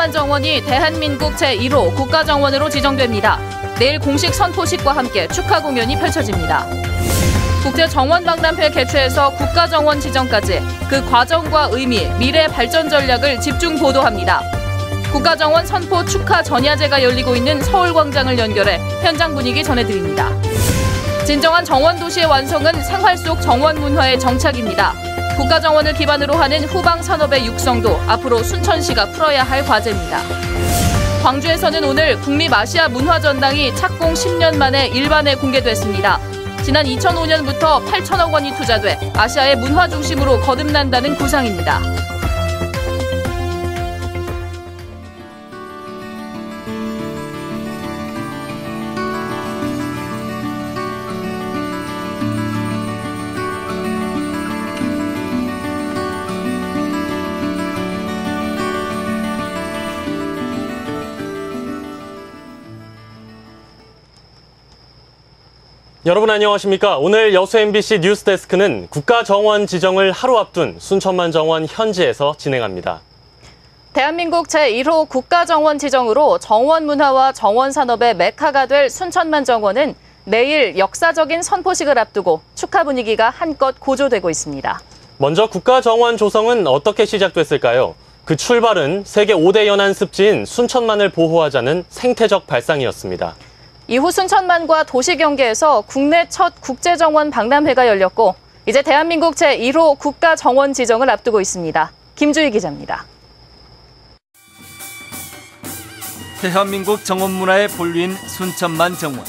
순천만 정원이 대한민국 제1호 국가정원으로 지정됩니다. 내일 공식 선포식과 함께 축하 공연이 펼쳐집니다. 국제정원박람회 개최에서 국가정원 지정까지 그 과정과 의미, 미래 발전 전략을 집중 보도합니다. 국가정원 선포 축하 전야제가 열리고 있는 서울광장을 연결해 현장 분위기 전해드립니다. 진정한 정원도시의 완성은 생활 속 정원 문화의 정착입니다. 국가정원을 기반으로 하는 후방 산업의 육성도 앞으로 순천시가 풀어야 할 과제입니다. 광주에서는 오늘 국립아시아 문화전당이 착공 10년 만에 일반에 공개됐습니다. 지난 2005년부터 8천억 원이 투자돼 아시아의 문화 중심으로 거듭난다는 구상입니다. 여러분 안녕하십니까? 오늘 여수 MBC 뉴스데스크는 국가정원 지정을 하루 앞둔 순천만 정원 현지에서 진행합니다. 대한민국 제1호 국가정원 지정으로 정원 문화와 정원 산업의 메카가 될 순천만 정원은 내일 역사적인 선포식을 앞두고 축하 분위기가 한껏 고조되고 있습니다. 먼저 국가정원 조성은 어떻게 시작됐을까요? 그 출발은 세계 5대 연안 습지인 순천만을 보호하자는 생태적 발상이었습니다. 이후 순천만과 도시경계에서 국내 첫 국제정원 박람회가 열렸고 이제 대한민국 제1호 국가정원 지정을 앞두고 있습니다. 김주희 기자입니다. 대한민국 정원 문화의 본류인 순천만 정원.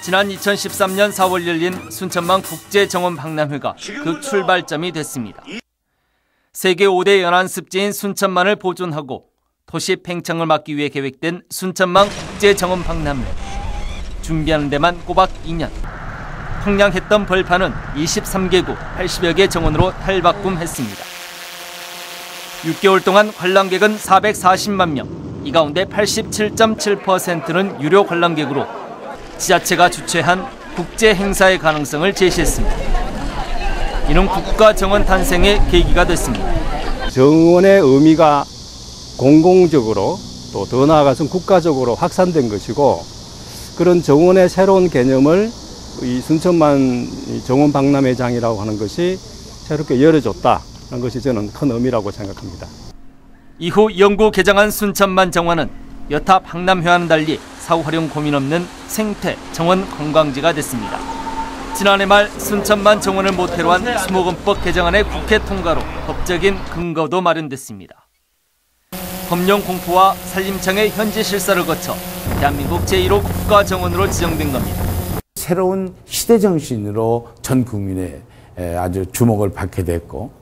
지난 2013년 4월 열린 순천만 국제정원 박람회가 그 출발점이 됐습니다. 세계 5대 연안 습지인 순천만을 보존하고 도시 팽창을 막기 위해 계획된 순천만 국제정원 박람회. 준비하는 데만 꼬박 2년. 황량했던 벌판은 23개국 80여 개 정원으로 탈바꿈했습니다. 6개월 동안 관람객은 440만 명. 이 가운데 87.7%는 유료 관람객으로 지자체가 주최한 국제 행사의 가능성을 제시했습니다. 이는 국가정원 탄생의 계기가 됐습니다. 정원의 의미가 공공적으로 또 더 나아가서는 국가적으로 확산된 것이고 그런 정원의 새로운 개념을 이 순천만 정원 박람회장이라고 하는 것이 새롭게 열어줬다는 것이 저는 큰 의미라고 생각합니다. 이후 연구 개장한 순천만 정원은 여타 박람회와는 달리 사후 활용 고민 없는 생태 정원 관광지가 됐습니다. 지난해 말 순천만 정원을 모태로 한 수목원법 개정안의 국회 통과로 법적인 근거도 마련됐습니다. 법령 공포와 산림청의 현지 실사를 거쳐 대한민국 제1호 국가정원으로 지정된 겁니다. 새로운 시대 정신으로 전 국민의 아주 주목을 받게 됐고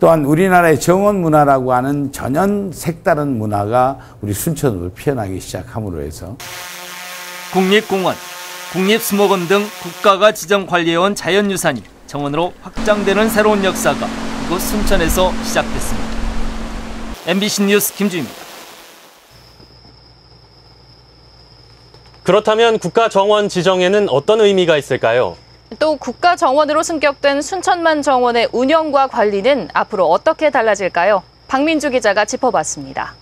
또한 우리나라의 정원 문화라고 하는 전혀 색다른 문화가 우리 순천으로 피어나기 시작함으로 해서 국립공원, 국립수목원 등 국가가 지정 관리해온 자연유산이 정원으로 확장되는 새로운 역사가 이곳 순천에서 시작됐습니다. MBC 뉴스 김주희입니다. 그렇다면 국가정원 지정에는 어떤 의미가 있을까요? 또 국가정원으로 승격된 순천만 정원의 운영과 관리는 앞으로 어떻게 달라질까요? 박민주 기자가 짚어봤습니다.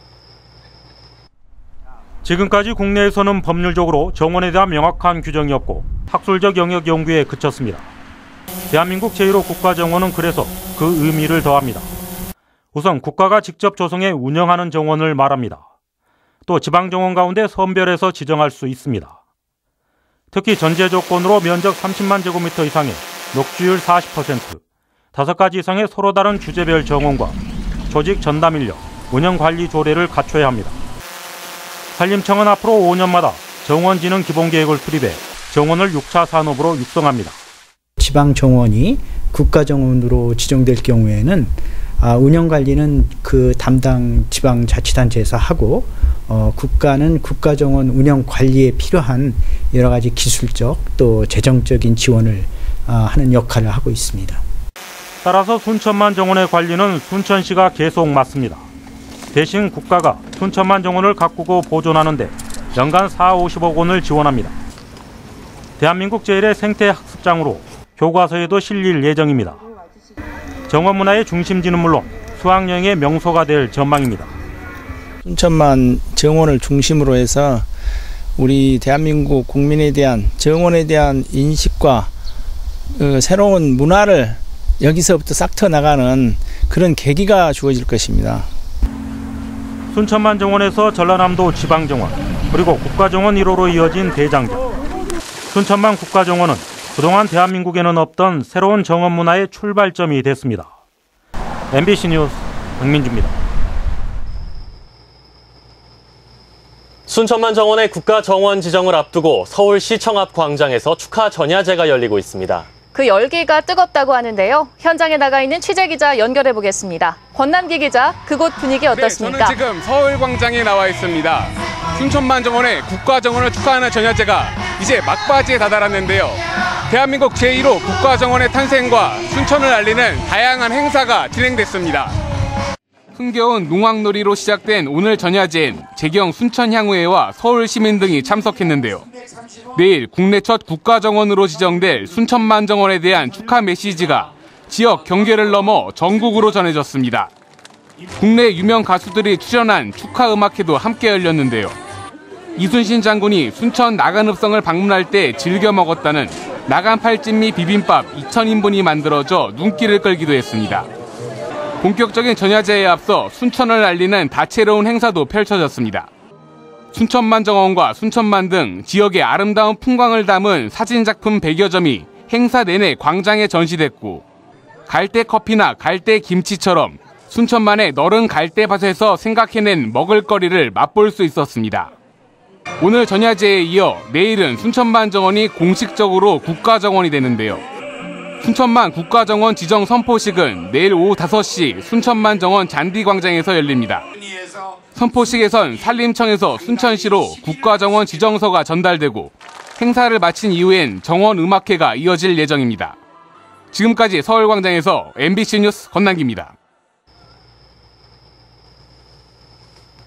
지금까지 국내에서는 법률적으로 정원에 대한 명확한 규정이 없고 학술적 영역 연구에 그쳤습니다. 대한민국 제1호 국가정원은 그래서 그 의미를 더합니다. 우선 국가가 직접 조성해 운영하는 정원을 말합니다. 또 지방정원 가운데 선별해서 지정할 수 있습니다. 특히 전제 조건으로 면적 30만 제곱미터 이상의 녹지율 40%, 5가지 이상의 서로 다른 주제별 정원과 조직 전담 인력, 운영관리 조례를 갖춰야 합니다. 산림청은 앞으로 5년마다 정원진흥 기본계획을 수립해 정원을 6차 산업으로 육성합니다. 지방정원이 국가정원으로 지정될 경우에는 운영관리는 그 담당 지방자치단체에서 하고 국가는 국가정원 운영관리에 필요한 여러 가지 기술적 또 재정적인 지원을 하는 역할을 하고 있습니다. 따라서 순천만 정원의 관리는 순천시가 계속 맡습니다. 대신 국가가 순천만 정원을 가꾸고 보존하는 데 연간 450억 원을 지원합니다. 대한민국 제1의 생태학습장으로 교과서에도 실릴 예정입니다. 정원 문화의 중심지는 물론 수학여행의 명소가 될 전망입니다. 순천만 정원을 중심으로 해서 우리 대한민국 국민에 대한 정원에 대한 인식과 새로운 문화를 여기서부터 싹 터나가는 그런 계기가 주어질 것입니다. 순천만 정원에서 전라남도 지방정원 그리고 국가정원 1호로 이어진 대장정. 순천만 국가정원은 그동안 대한민국에는 없던 새로운 정원 문화의 출발점이 됐습니다. MBC 뉴스 박민주입니다. 순천만 정원의 국가정원 지정을 앞두고 서울시청 앞 광장에서 축하 전야제가 열리고 있습니다. 그 열기가 뜨겁다고 하는데요. 현장에 나가 있는 취재기자 연결해 보겠습니다. 권남기 기자, 그곳 분위기 어떻습니까? 네, 저는 지금 서울광장에 나와 있습니다. 순천만 정원의 국가정원을 축하하는 전야제가 이제 막바지에 다다랐는데요. 대한민국 제1호 국가정원의 탄생과 순천을 알리는 다양한 행사가 진행됐습니다. 흥겨운 농악놀이로 시작된 오늘 전야제엔 재경 순천향후회와 서울 시민 등이 참석했는데요. 내일 국내 첫 국가정원으로 지정될 순천만 정원에 대한 축하 메시지가 지역 경계를 넘어 전국으로 전해졌습니다. 국내 유명 가수들이 출연한 축하 음악회도 함께 열렸는데요. 이순신 장군이 순천 나간읍성을 방문할 때 즐겨 먹었다는 나간팔진미 비빔밥 2,000인분이 만들어져 눈길을 끌기도 했습니다. 본격적인 전야제에 앞서 순천을 알리는 다채로운 행사도 펼쳐졌습니다. 순천만 정원과 순천만 등 지역의 아름다운 풍광을 담은 사진작품 100여 점이 행사 내내 광장에 전시됐고, 갈대커피나 갈대김치처럼 순천만의 너른 갈대밭에서 생각해낸 먹을거리를 맛볼 수 있었습니다. 오늘 전야제에 이어 내일은 순천만 정원이 공식적으로 국가정원이 되는데요. 순천만 국가정원 지정 선포식은 내일 오후 5시 순천만 정원 잔디광장에서 열립니다. 선포식에선 산림청에서 순천시로 국가정원 지정서가 전달되고 행사를 마친 이후엔 정원 음악회가 이어질 예정입니다. 지금까지 서울광장에서 MBC 뉴스 권남기입니다.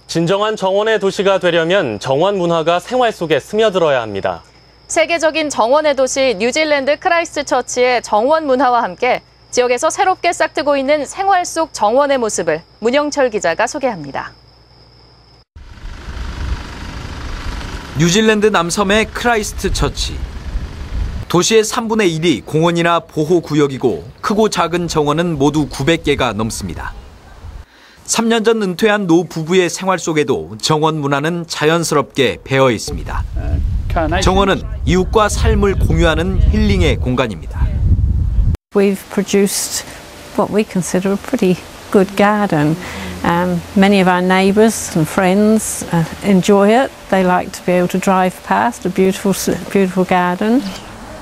진정한 정원의 도시가 되려면 정원 문화가 생활 속에 스며들어야 합니다. 세계적인 정원의 도시 뉴질랜드 크라이스트처치의 정원 문화와 함께 지역에서 새롭게 싹트고 있는 생활 속 정원의 모습을 문영철 기자가 소개합니다. 뉴질랜드 남섬의 크라이스트처치. 도시의 3분의 1이 공원이나 보호구역이고 크고 작은 정원은 모두 900개가 넘습니다. 3년 전 은퇴한 노 부부의 생활 속에도 정원 문화는 자연스럽게 배어 있습니다. 정원은 이웃과 삶을 공유하는 힐링의 공간입니다. We've produced what we consider a pretty good garden. Many of our neighbours and friends enjoy it. They like to be able to drive past a beautiful garden.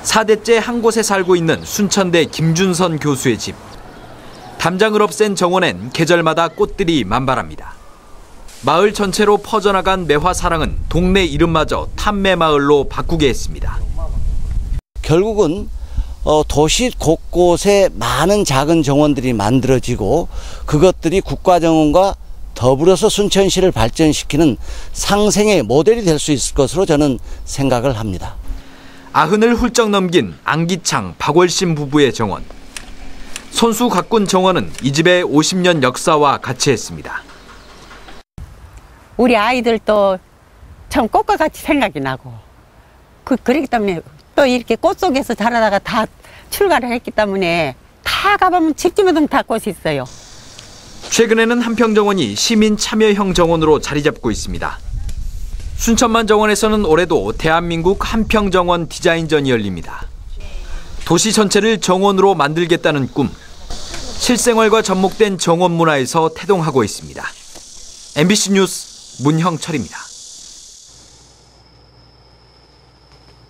4대째 한 곳에 살고 있는 순천대 김준선 교수의 집. 담장을 없앤 정원엔 계절마다 꽃들이 만발합니다. 마을 전체로 퍼져나간 매화사랑은 동네 이름마저 탐매마을로 바꾸게 했습니다. 결국은 도시 곳곳에 많은 작은 정원들이 만들어지고 그것들이 국가정원과 더불어서 순천시를 발전시키는 상생의 모델이 될 수 있을 것으로 저는 생각을 합니다. 90을 훌쩍 넘긴 안기창, 박월신 부부의 정원. 손수 가꾼 정원은 이 집의 50년 역사와 같이 했습니다. 우리 아이들도 참 꽃과 같이 생각이 나고 그렇기 때문에 또 이렇게 꽃 속에서 자라다가 다 출가를 했기 때문에 다 가보면 집집마다 다 꽃이 있어요. 최근에는 한평정원이 시민 참여형 정원으로 자리 잡고 있습니다. 순천만 정원에서는 올해도 대한민국 한평정원 디자인전이 열립니다. 도시 전체를 정원으로 만들겠다는 꿈. 실생활과 접목된 정원 문화에서 태동하고 있습니다. MBC 뉴스 문형철입니다.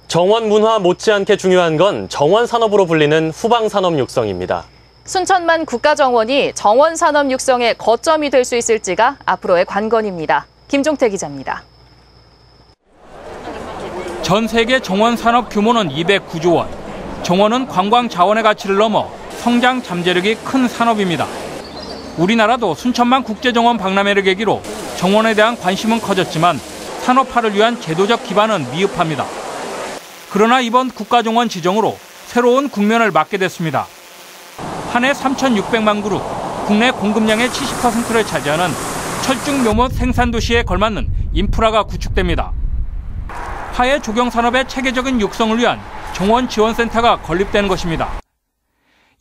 정원 문화 못지않게 중요한 건 정원 산업으로 불리는 후방 산업 육성입니다. 순천만 국가정원이 정원 산업 육성의 거점이 될 수 있을지가 앞으로의 관건입니다. 김종태 기자입니다. 전 세계 정원 산업 규모는 209조 원. 정원은 관광 자원의 가치를 넘어 성장 잠재력이 큰 산업입니다. 우리나라도 순천만 국제정원 박람회를 계기로 정원에 대한 관심은 커졌지만 산업화를 위한 제도적 기반은 미흡합니다. 그러나 이번 국가정원 지정으로 새로운 국면을 맞게 됐습니다. 한 해 3,600만 그루, 국내 공급량의 70%를 차지하는 철중 묘목 생산 도시에 걸맞는 인프라가 구축됩니다. 화해 조경 산업의 체계적인 육성을 위한 정원 지원센터가 건립되는 것입니다.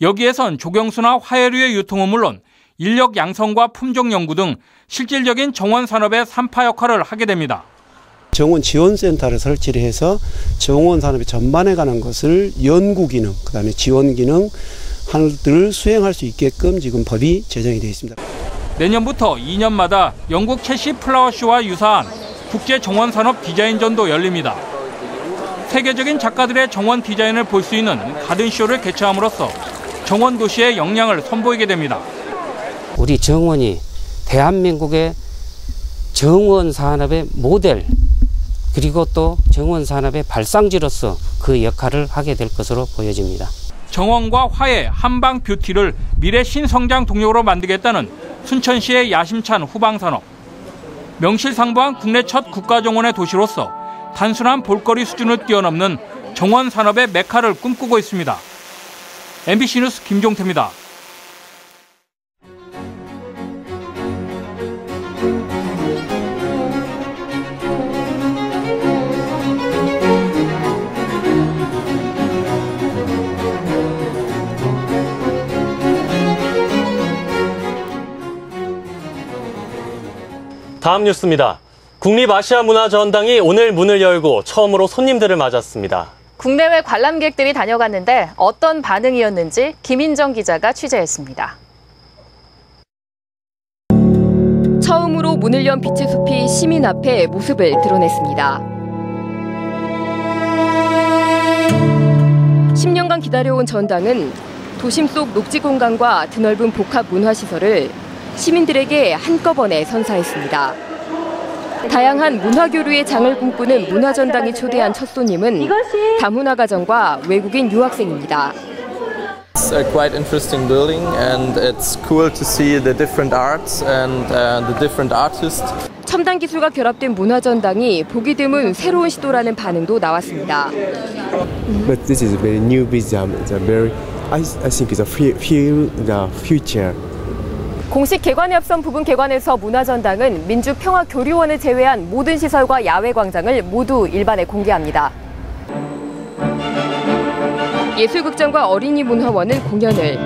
여기에선 조경수나 화해류의 유통은 물론 인력 양성과 품종 연구 등 실질적인 정원 산업의 산파 역할을 하게 됩니다. 정원 지원센터를 설치를 해서 정원 산업의 전반에 관한 것을 연구 기능, 그다음에 지원 기능 하나들을 수행할 수 있게끔 지금 법이 제정이 되어 있습니다. 내년부터 2년마다 영국 첼시 플라워쇼와 유사한 국제 정원 산업 디자인전도 열립니다. 세계적인 작가들의 정원 디자인을 볼 수 있는 가든쇼를 개최함으로써 정원 도시의 역량을 선보이게 됩니다. 우리 정원이 대한민국의 정원 산업의 모델, 그리고 또 정원 산업의 발상지로서 그 역할을 하게 될 것으로 보여집니다. 정원과 화해, 한방 뷰티를 미래 신성장 동력으로 만들겠다는 순천시의 야심찬 후방산업. 명실상부한 국내 첫 국가정원의 도시로서 단순한 볼거리 수준을 뛰어넘는 정원 산업의 메카를 꿈꾸고 있습니다. MBC 뉴스 김종태입니다. 다음 뉴스입니다. 국립아시아문화전당이 오늘 문을 열고 처음으로 손님들을 맞았습니다. 국내외 관람객들이 다녀갔는데 어떤 반응이었는지 김인정 기자가 취재했습니다. 처음으로 문을 연 빛의 숲이 시민 앞에 모습을 드러냈습니다. 10년간 기다려온 전당은 도심 속 녹지 공간과 드넓은 복합 문화시설을 시민들에게 한꺼번에 선사했습니다. 다양한 문화교류의 장을 꿈꾸는 문화전당이 초대한 첫 손님은 다문화가정과 외국인 유학생입니다. It's a quite interesting building and it's cool to see the different arts and the different artists. 첨단 기술과 결합된 문화전당이 보기 드문 새로운 시도라는 반응도 나왔습니다. But this is a very new museum. It's a very, I think it's a the future. 공식 개관에 앞선 부분 개관에서 문화전당은 민주평화교류원을 제외한 모든 시설과 야외 광장을 모두 일반에 공개합니다. 예술극장과 어린이문화원은 공연을,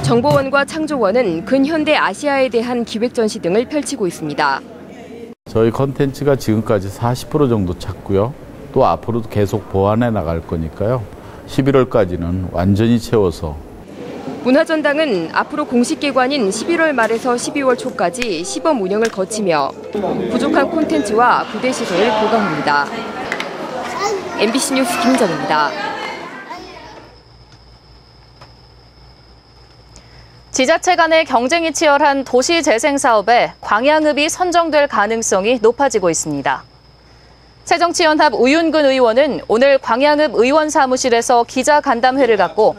정보원과 창조원은 근현대 아시아에 대한 기획전시 등을 펼치고 있습니다. 저희 컨텐츠가 지금까지 40% 정도 찼고요. 또 앞으로도 계속 보완해 나갈 거니까요. 11월까지는 완전히 채워서 문화전당은 앞으로 공식 개관인 11월 말에서 12월 초까지 시범 운영을 거치며 부족한 콘텐츠와 부대 시설을 보강합니다. MBC 뉴스 김정입니다. 지자체 간의 경쟁이 치열한 도시재생 사업에 광양읍이 선정될 가능성이 높아지고 있습니다. 새정치연합 우윤근 의원은 오늘 광양읍 의원 사무실에서 기자간담회를 갖고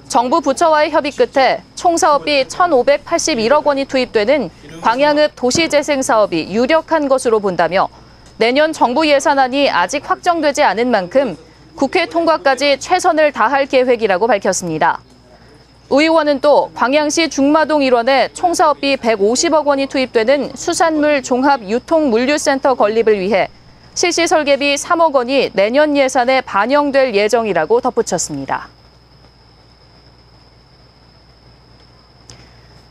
정부 부처와의 협의 끝에 총 사업비 1,581억 원이 투입되는 광양읍 도시재생 사업이 유력한 것으로 본다며 내년 정부 예산안이 아직 확정되지 않은 만큼 국회 통과까지 최선을 다할 계획이라고 밝혔습니다. 우 의원은 또 광양시 중마동 일원에 총 사업비 150억 원이 투입되는 수산물 종합 유통물류센터 건립을 위해 실시 설계비 3억 원이 내년 예산에 반영될 예정이라고 덧붙였습니다.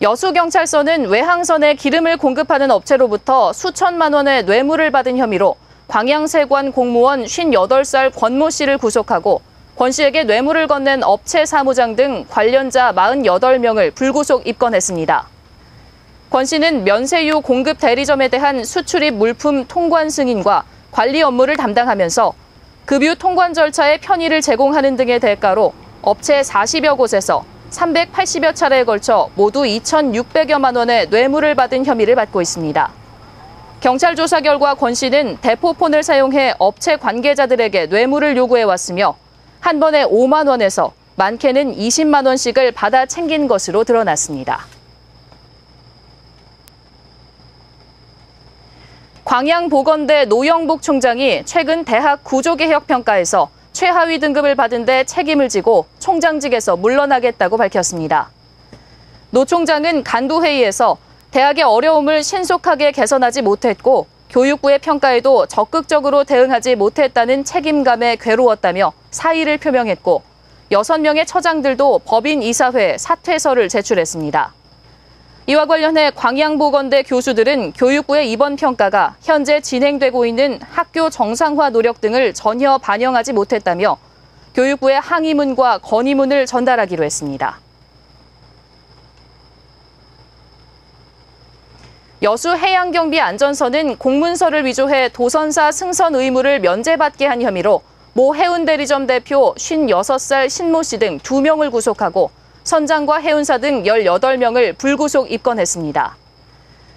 여수경찰서는 외항선에 기름을 공급하는 업체로부터 수천만 원의 뇌물을 받은 혐의로 광양세관 공무원 58살 권모 씨를 구속하고 권 씨에게 뇌물을 건넨 업체 사무장 등 관련자 48명을 불구속 입건했습니다. 권 씨는 면세유 공급 대리점에 대한 수출입 물품 통관 승인과 관리 업무를 담당하면서 급유 통관 절차의 편의를 제공하는 등의 대가로 업체 40여 곳에서 380여 차례에 걸쳐 모두 2,600여만 원의 뇌물을 받은 혐의를 받고 있습니다. 경찰 조사 결과 권 씨는 대포폰을 사용해 업체 관계자들에게 뇌물을 요구해왔으며 한 번에 5만 원에서 많게는 20만 원씩을 받아 챙긴 것으로 드러났습니다. 광양보건대 노영복 총장이 최근 대학 구조개혁평가에서 최하위 등급을 받은 데 책임을 지고 총장직에서 물러나겠다고 밝혔습니다. 노 총장은 간부회의에서 대학의 어려움을 신속하게 개선하지 못했고 교육부의 평가에도 적극적으로 대응하지 못했다는 책임감에 괴로웠다며 사의를 표명했고 6명의 처장들도 법인 이사회에 사퇴서를 제출했습니다. 이와 관련해 광양보건대 교수들은 교육부의 이번 평가가 현재 진행되고 있는 학교 정상화 노력 등을 전혀 반영하지 못했다며 교육부에 항의문과 건의문을 전달하기로 했습니다. 여수 해양경비안전서는 공문서를 위조해 도선사 승선 의무를 면제받게 한 혐의로 모 해운대리점 대표 56살 신모 씨 등 2명을 구속하고 선장과 해운사 등 18명을 불구속 입건했습니다.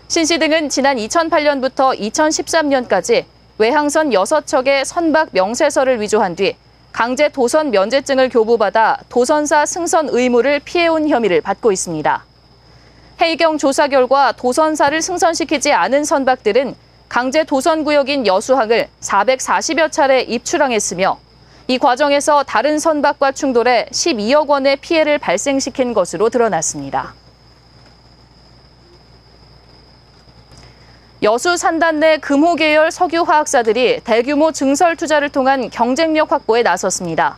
신 씨 등은 지난 2008년부터 2013년까지 외항선 6척의 선박 명세서를 위조한 뒤 강제 도선 면제증을 교부받아 도선사 승선 의무를 피해온 혐의를 받고 있습니다. 해경 조사 결과 도선사를 승선시키지 않은 선박들은 강제 도선구역인 여수항을 440여 차례 입출항했으며 이 과정에서 다른 선박과 충돌해 12억 원의 피해를 발생시킨 것으로 드러났습니다. 여수 산단 내 금호 계열 석유화학사들이 대규모 증설 투자를 통한 경쟁력 확보에 나섰습니다.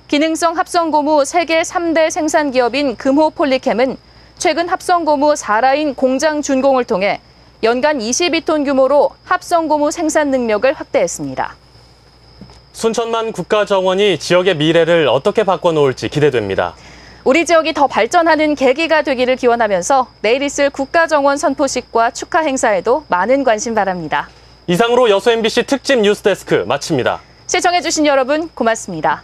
기능성 합성고무 세계 3대 생산기업인 금호폴리캠은 최근 합성고무 4라인 공장 준공을 통해 연간 22톤 규모로 합성고무 생산 능력을 확대했습니다. 순천만 국가정원이 지역의 미래를 어떻게 바꿔놓을지 기대됩니다. 우리 지역이 더 발전하는 계기가 되기를 기원하면서 내일 있을 국가정원 선포식과 축하 행사에도 많은 관심 바랍니다. 이상으로 여수 MBC 특집 뉴스데스크 마칩니다. 시청해주신 여러분 고맙습니다.